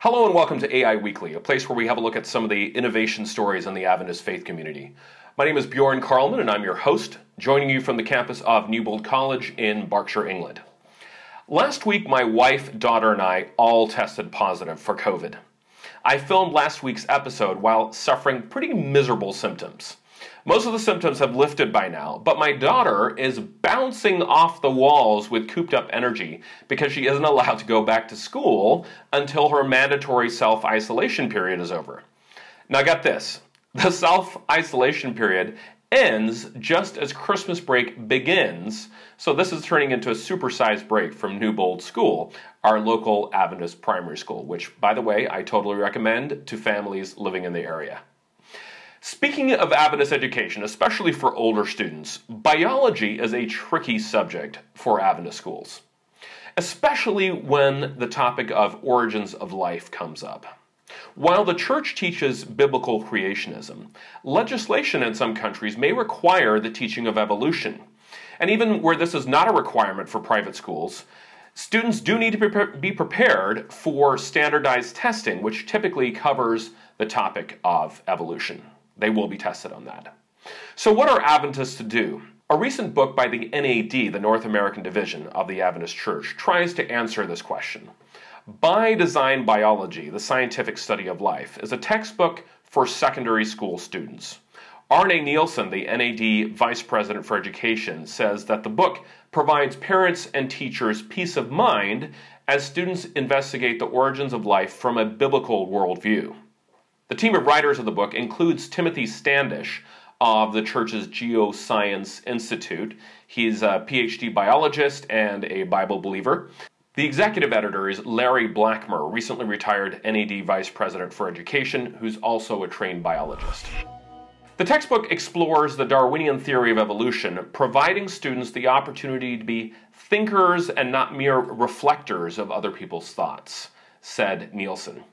Hello and welcome to AI Weekly, a place where we have a look at some of the innovation stories in the Adventist faith community. My name is Bjorn Carlman and I'm your host, joining you from the campus of Newbold College in Berkshire, England. Last week, my wife, daughter, and I all tested positive for COVID. I filmed last week's episode while suffering pretty miserable symptoms. Most of the symptoms have lifted by now, but my daughter is bouncing off the walls with cooped up energy because she isn't allowed to go back to school until her mandatory self-isolation period is over. Now get this, the self-isolation period ends just as Christmas break begins, so this is turning into a supersized break from Newbold School, our local Adventist primary school, which, by the way, I totally recommend to families living in the area. Speaking of Adventist education, especially for older students, biology is a tricky subject for Adventist schools, especially when the topic of origins of life comes up. While the church teaches biblical creationism, legislation in some countries may require the teaching of evolution. And even where this is not a requirement for private schools, students do need to be prepared for standardized testing, which typically covers the topic of evolution. They will be tested on that. So what are Adventists to do? A recent book by the NAD, the North American Division of the Adventist Church, tries to answer this question. By Design Biology, the Scientific Study of Life, is a textbook for secondary school students. Arne Nielsen, the NAD Vice President for Education, says that the book provides parents and teachers peace of mind as students investigate the origins of life from a biblical worldview. The team of writers of the book includes Timothy Standish of the church's Geoscience Institute. He's a PhD biologist and a Bible believer. The executive editor is Larry Blackmer, recently retired NAD Vice President for Education, who's also a trained biologist. The textbook explores the Darwinian theory of evolution, providing students the opportunity to be thinkers and not mere reflectors of other people's thoughts, said Nielsen.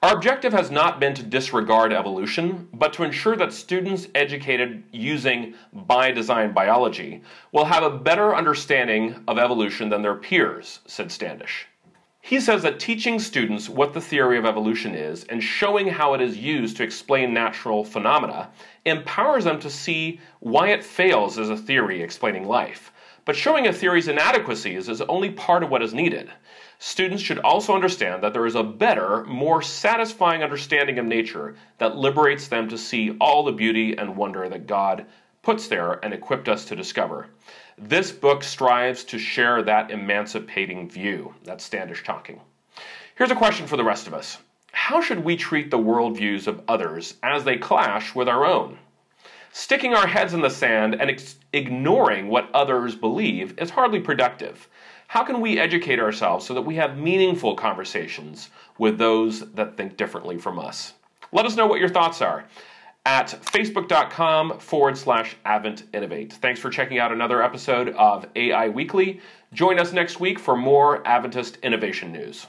Our objective has not been to disregard evolution, but to ensure that students educated using by design biology will have a better understanding of evolution than their peers, said Standish. He says that teaching students what the theory of evolution is and showing how it is used to explain natural phenomena empowers them to see why it fails as a theory explaining life. But showing a theory's inadequacies is only part of what is needed. Students should also understand that there is a better, more satisfying understanding of nature that liberates them to see all the beauty and wonder that God puts there and equipped us to discover. This book strives to share that emancipating view. That's Standish talking. Here's a question for the rest of us. How should we treat the worldviews of others as they clash with our own? Sticking our heads in the sand and ignoring what others believe is hardly productive. How can we educate ourselves so that we have meaningful conversations with those that think differently from us? Let us know what your thoughts are at facebook.com/AdventInnovate. Thanks for checking out another episode of AI Weekly. Join us next week for more Adventist innovation news.